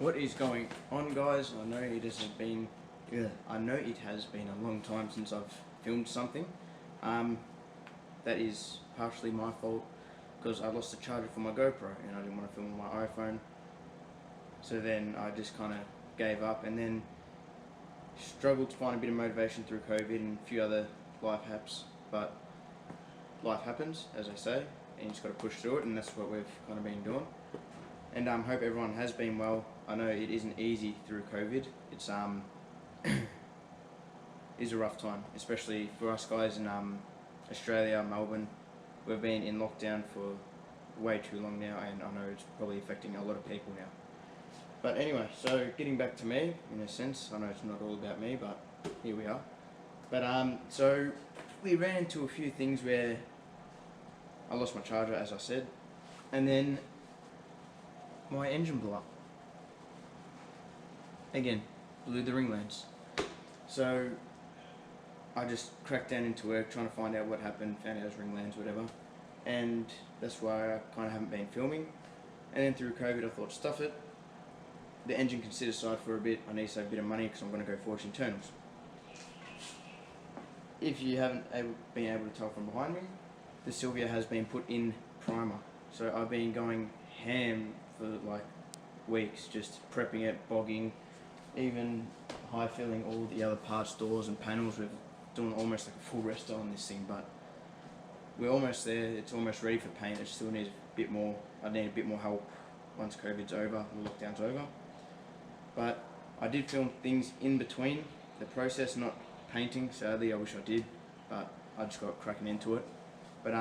What is going on, guys? I know it has been a long time since I've filmed something. That is partially my fault because I lost the charger for my GoPro and I didn't want to film on my iPhone. So then I just kind of gave up and then struggled to find a bit of motivation through COVID and a few other life hacks. But life happens, as I say, and you just got to push through it, and that's what we've kind of been doing. And hope everyone has been well. I know it isn't easy through COVID. It's is a rough time, especially for us guys in Australia, Melbourne. We've been in lockdown for way too long now, and I know it's probably affecting a lot of people now. But anyway, so getting back to me, in a sense, I know it's not all about me, but here we are. But so we ran into a few things where I lost my charger, as I said, and then my engine blew up. Again, blew the ring lands. So I just cracked down into work trying to find out what happened, found out it was ring lands, whatever. And that's why I kind of haven't been filming. And then through COVID I thought, stuff it. The engine can sit aside for a bit. I need to save a bit of money because I'm going to go forge internals. If you haven't been able to tell from behind me, the Silvia has been put in primer. So I've been going ham for like weeks, just prepping it, bogging, even high filling all the other parts, doors and panels. We're doing almost like a full resto on this thing, but we're almost there. It's almost ready for paint. It still needs a bit more. I need a bit more help once COVID's over, the lockdown's over. But I did film things in between the process, not painting. Sadly, I wish I did, but I just got cracking into it. But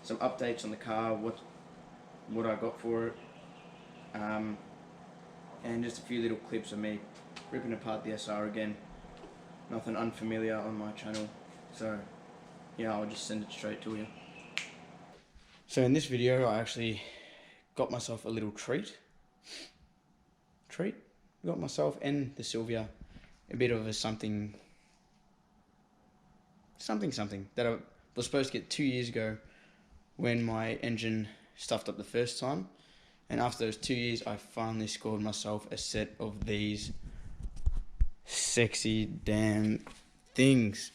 some updates on the car, what I got for it, and just a few little clips of me ripping apart the SR again. Nothing unfamiliar on my channel, so yeah, I'll just send it straight to you. So in this video, I actually got myself a little treat. Got myself and the Silvia a bit of a something that I was supposed to get 2 years ago when my engine stuffed up the first time. And after those 2 years, I finally scored myself a set of these sexy damn things.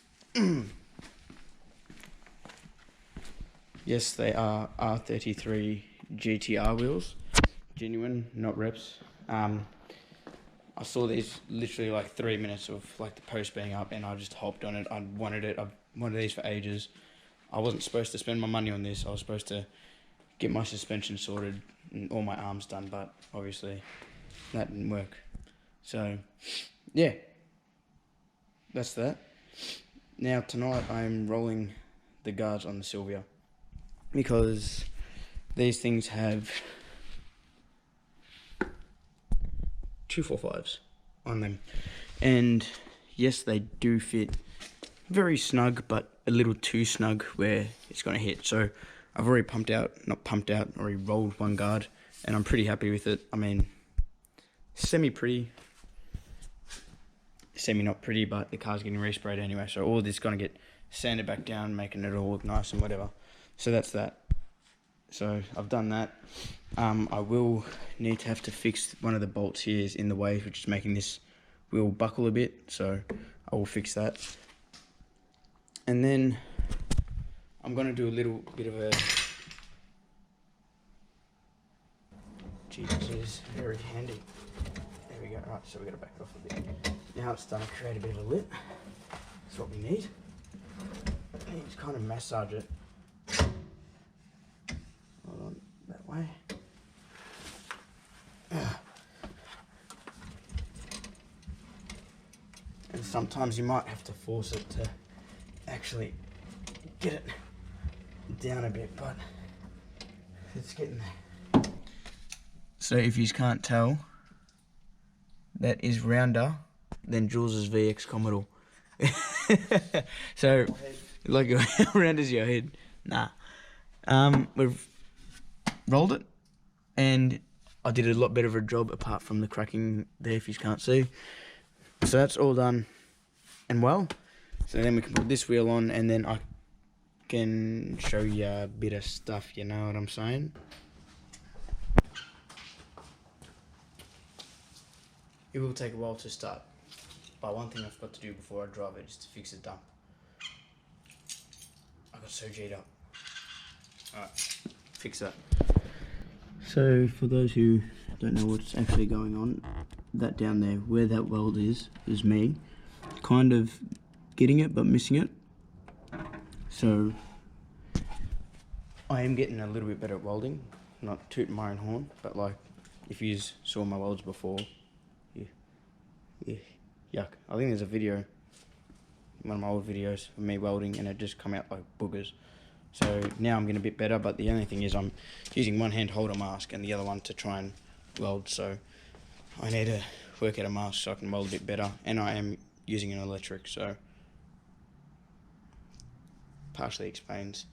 Yes, they are R33 GTR wheels. Genuine, not reps. I saw these literally like 3 minutes of like the post being up and I just hopped on it. I wanted it. I've wanted these for ages. I wasn't supposed to spend my money on this. I was supposed to get my suspension sorted and all my arms done, but obviously that didn't work. So yeah, that's that. Now tonight I'm rolling the guards on the Silvia because these things have 245s on them, and yes, they do fit very snug, but a little too snug where it's going to hit. So I've already already rolled one guard, and I'm pretty happy with it. I mean, semi not pretty, but the car's getting resprayed anyway, so all this is going to get sanded back down, making it all look nice and whatever. So that's that. So I've done that. I will need to have to fix one of the bolts here is in the way, which is making this wheel buckle a bit, so I will fix that. And then I'm going to do a little bit of a... Gee, this is very handy. There we go. Right, so we've got to back it off a bit. Now it's starting to create a bit of a lip. That's what we need. I need to kind of massage it. Hold on, that way. And sometimes you might have to force it to actually get it down a bit, but it's getting there. So if you can't tell, that is rounder than Jules's VX Commodore. So, like how round is your head? Nah. We've rolled it, and I did a lot better of a job apart from the cracking there if you can't see. So that's all done and well. So then we can put this wheel on, and then I can show you a bit of stuff, you know what I'm saying? It will take a while to start, but one thing I've got to do before I drive it is to fix the dump. I got so G'd up. Alright, fix that. So for those who don't know what's actually going on, that down there, where that weld is me kind of getting it but missing it. So I am getting a little bit better at welding, not tooting my own horn, but like if you saw my welds before, yeah, yuck. I think there's a video, one of my old videos of me welding, and it just come out like boogers. So now I'm getting a bit better, but the only thing is I'm using one hand to hold a mask and the other one to try and weld. So I need to work out a mask so I can weld a bit better, and I am using an electric, so partially explains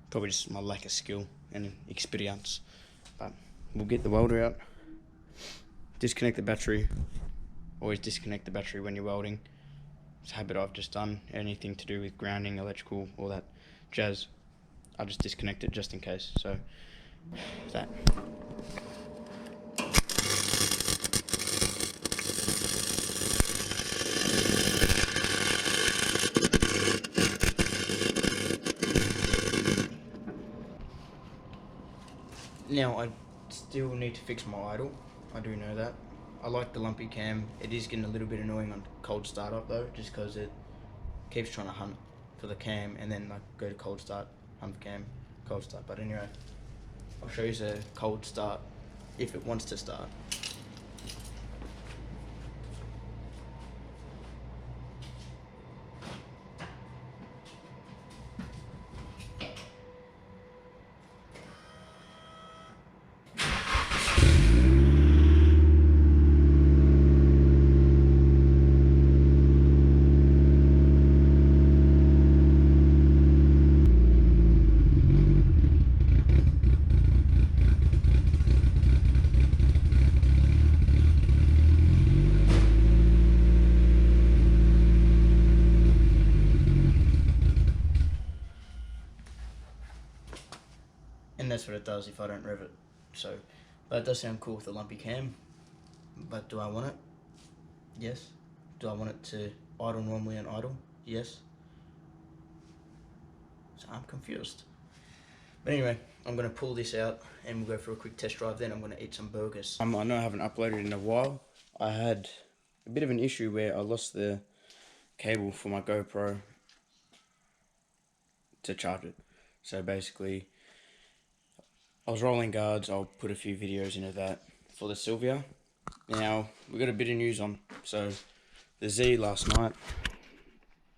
probably just my lack of skill and experience. But we'll get the welder out, disconnect the battery. Always disconnect the battery when you're welding. It's a habit I've just done. Anything to do with grounding, electrical, all that jazz, I just disconnect it just in case. So that. Now I still need to fix my idle. I do know that. I like the lumpy cam. It is getting a little bit annoying on cold startup though, just because it keeps trying to hunt for the cam and then like go to cold start, hunt for cam, cold start. But anyway, I'll show you the cold start if it wants to start. And that's what it does if I don't rev it. So, but it does sound cool with the lumpy cam. But do I want it? Yes. Do I want it to idle normally and idle? Yes. So I'm confused. But anyway, I'm going to pull this out and we'll go for a quick test drive, then I'm going to eat some burgers. I know I haven't uploaded in a while. I had a bit of an issue where I lost the cable for my GoPro to charge it. So basically, I was rolling guards. I'll put a few videos into that for the Silvia. Now, we got a bit of news on. So, the Z last night,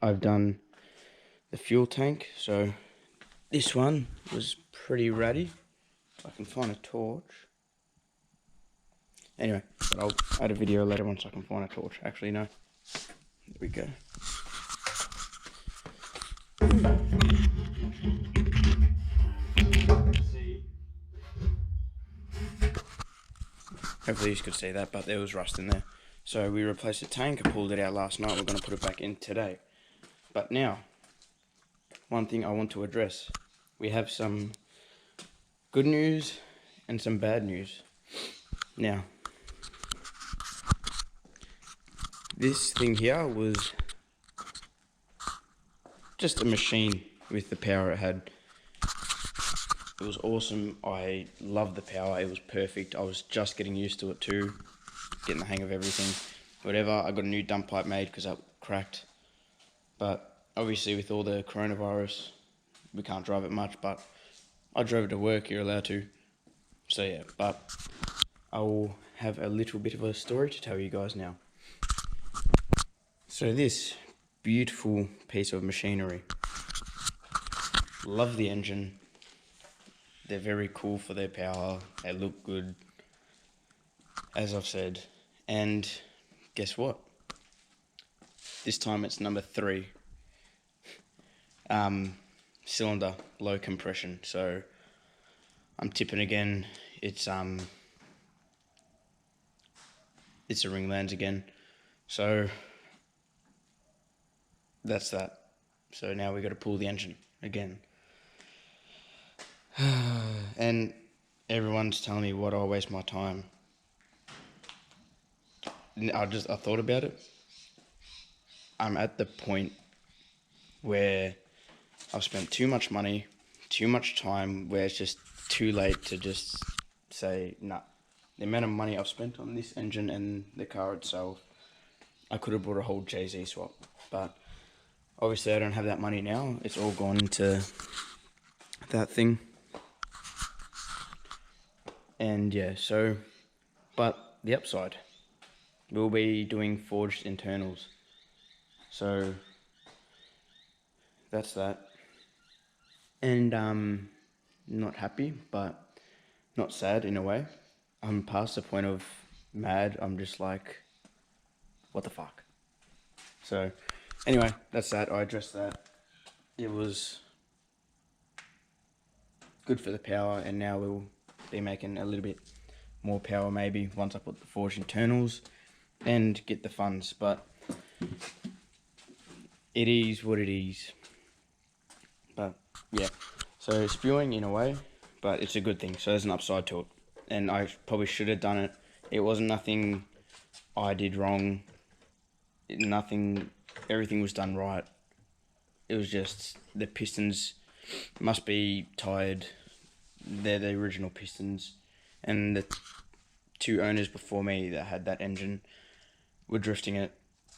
I've done the fuel tank. So, this one was pretty ratty. If I can find a torch. Anyway, but I'll add a video later once I can find a torch. Actually, no. There we go. Hopefully you could see that, but there was rust in there. So we replaced the tank. I pulled it out last night. We're going to put it back in today. But now, one thing I want to address. We have some good news and some bad news. Now, this thing here was just a machine with the power it had. It was awesome. I loved the power. It was perfect. I was just getting used to it too, getting the hang of everything. Whatever, I got a new dump pipe made because that cracked. But obviously with all the coronavirus, we can't drive it much, but I drove it to work, you're allowed to. So yeah, but I will have a little bit of a story to tell you guys now. So this beautiful piece of machinery, love the engine. They're very cool for their power. They look good, as I've said. And guess what? This time it's number 3. Cylinder, low compression. So I'm tipping again. It's a Ringlands again. So that's that. So now we got to pull the engine again. And everyone's telling me why do I waste my time? I thought about it. I'm at the point where I've spent too much money, too much time, where it's just too late to just say, nah. The amount of money I've spent on this engine and the car itself, I could have bought a whole JZ swap. But obviously I don't have that money now. It's all gone into that thing. And yeah, so, but the upside, we'll be doing forged internals. So that's that. And not happy, but not sad in a way. I'm past the point of mad. I'm just like, what the fuck? So anyway, that's that. I addressed that. It was good for the power, and now we'll be making a little bit more power maybe once I put the forged internals and get the funds. But it is what it is. But yeah, so spewing in a way, but it's a good thing. So there's an upside to it, and I probably should have done it. It wasn't nothing I did wrong. Everything was done right. It was just the pistons must be tired. They're the original pistons, and the two owners before me that had that engine were drifting it,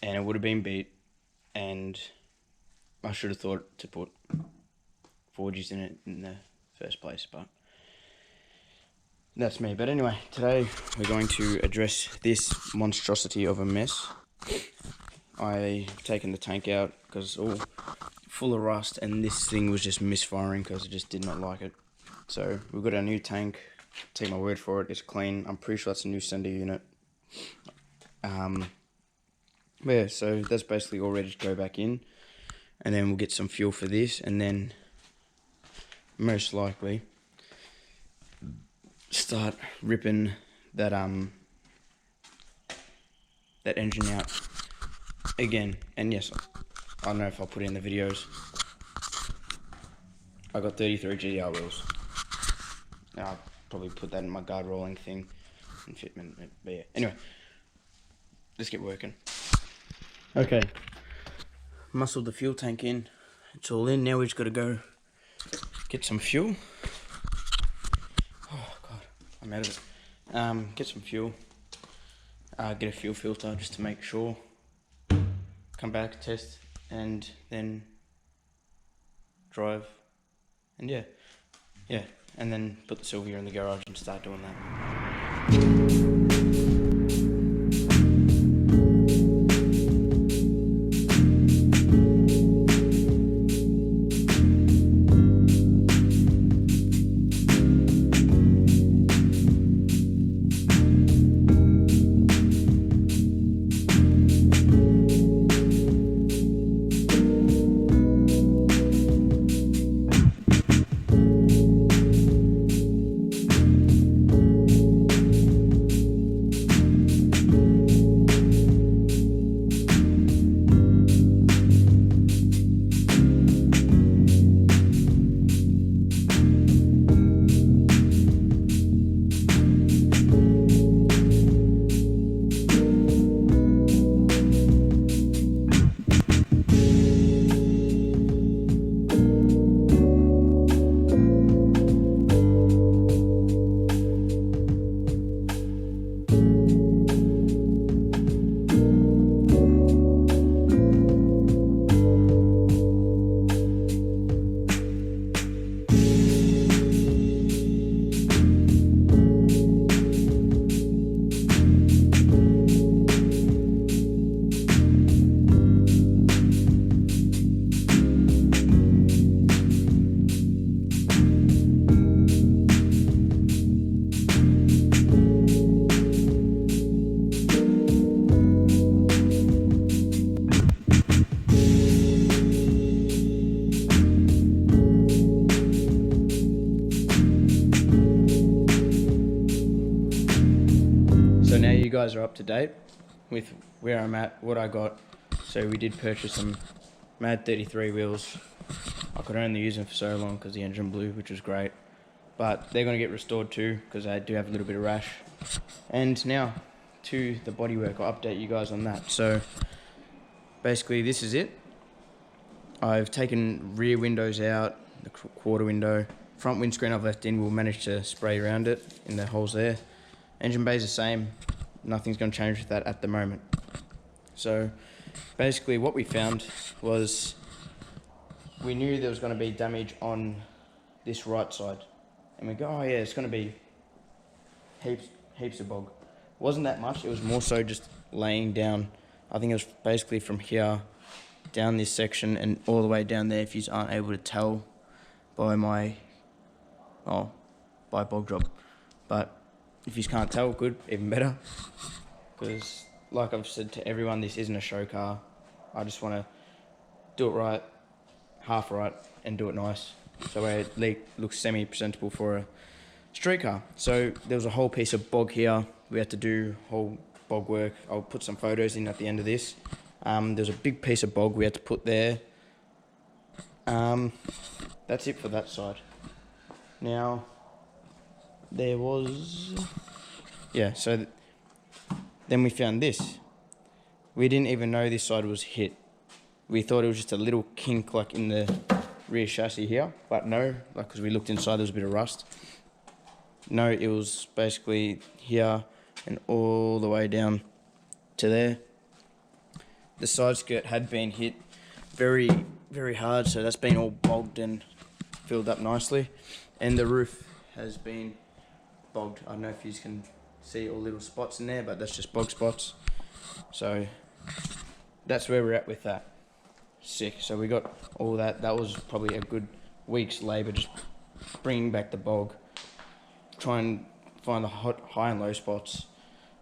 and it would have been beat, and I should have thought to put forges in it in the first place, but that's me. But anyway, today we're going to address this monstrosity of a mess. I've taken the tank out because it's all full of rust, and this thing was just misfiring because I just did not like it. So we've got our new tank. Take my word for it, it's clean. I'm pretty sure that's a new sender unit. But yeah, so that's basically all ready to go back in, and then we'll get some fuel for this, and then most likely start ripping that that engine out again. And yes, I don't know if I'll put it in the videos, I got 33 GDR wheels. Now I'll probably put that in my guard rolling thing and fitment, but yeah, anyway, let's get working. Okay, muscled the fuel tank in, it's all in. Now we've just got to go get some fuel. Oh god, I'm out of it. Get some fuel, get a fuel filter just to make sure, come back, test, and then drive, and yeah, and then put the silvia in the garage and start doing that. So now you guys are up to date with where I'm at, what I got. So we did purchase some Mad 33 wheels. I could only use them for so long because the engine blew, which was great. But they're going to get restored too because I do have a little bit of rash. And now to the bodywork. I'll update you guys on that. So basically this is it. I've taken rear windows out, the quarter window. Front windscreen I've left in, we'll manage to spray around it in the holes there. Engine bay is the same, nothing's going to change with that at the moment. So basically what we found was we knew there was going to be damage on this right side. And we go, oh yeah, it's going to be heaps of bog. Wasn't that much, it was more so just laying down. I think it was basically from here down this section and all the way down there, if you aren't able to tell by by bog job. But if you can't tell, good, even better. Because like I've said to everyone, this isn't a show car. I just want to do it right, half right, and do it nice. So it looks semi-presentable for a street car. So there was a whole piece of bog here. We had to do whole bog work. I'll put some photos in at the end of this. There's a big piece of bog we had to put there. That's it for that side. Now, there was... Yeah, so then we found this. We didn't even know this side was hit. We thought it was just a little kink like in the rear chassis here, but no, like because we looked inside there was a bit of rust. No, it was basically here and all the way down to there. The side skirt had been hit very, very hard, so that's been all bogged and filled up nicely. And the roof has been bogged. I don't know if you can see all little spots in there, but that's just bog spots. So that's where we're at with that. Sick. So we got all that. That was probably a good week's labour, just bringing back the bog, try and find the high and low spots,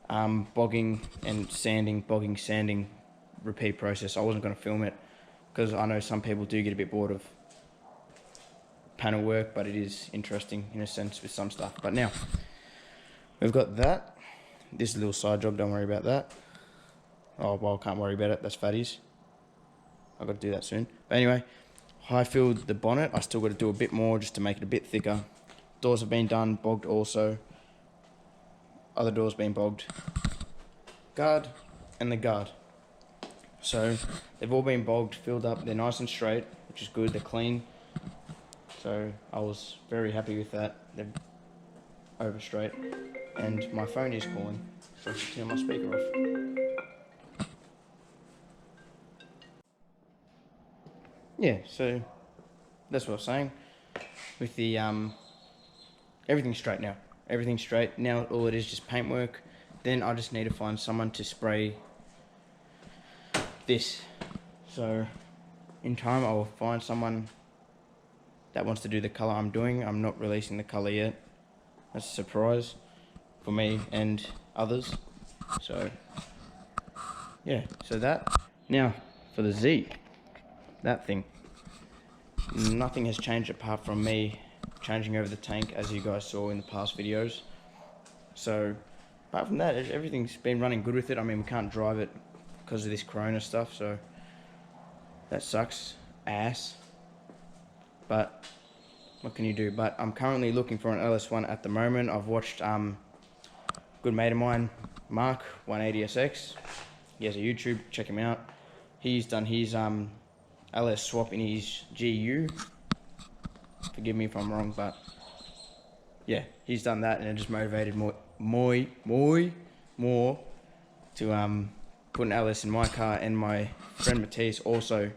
bogging and sanding, bogging, sanding, repeat process. I wasn't going to film it because I know some people do get a bit bored of panel work, but it is interesting in a sense with some stuff. But now we've got that. This is a little side job, don't worry about that. Oh well, can't worry about it, that's fatties. I've got to do that soon. But anyway, high filled the bonnet. I still got to do a bit more just to make it a bit thicker. Doors have been done, bogged also. Other doors been bogged. Guard and the guard. So they've all been bogged, filled up. They're nice and straight, which is good. They're clean. So I was very happy with that. They're over straight. And my phone is calling, so I should turn my speaker off. Yeah, so that's what I was saying. With the everything's straight now. Everything's straight. Now all it is just paintwork. Then I just need to find someone to spray this. So in time I will find someone that wants to do the colour I'm doing. I'm not releasing the colour yet. That's a surprise for me and others. So yeah, so that. Now for the Z, that thing. Nothing has changed apart from me changing over the tank, as you guys saw in the past videos. So apart from that, everything's been running good with it. I mean, we can't drive it because of this corona stuff, so that sucks ass. But what can you do? But I'm currently looking for an LS1 at the moment. I've watched good mate of mine, Mark 180SX. He has a YouTube, check him out. He's done his LS swap in his GU. Forgive me if I'm wrong, but yeah, he's done that, and it just motivated more to put an LS in my car. And my friend Matisse also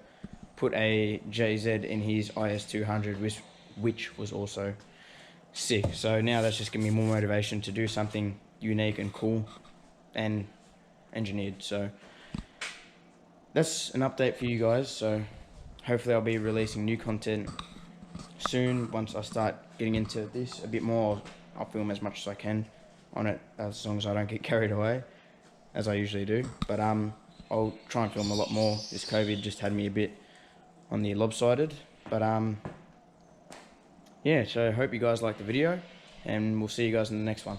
put a JZ in his IS200, which was also sick. So now that's just giving me more motivation to do something unique and cool and engineered. So that's an update for you guys. So hopefully I'll be releasing new content soon. Once I start getting into this a bit more, I'll film as much as I can on it, as long as I don't get carried away, as I usually do. But I'll try and film a lot more. This COVID just had me a bit on the lopsided. But yeah, so I hope you guys liked the video, and we'll see you guys in the next one.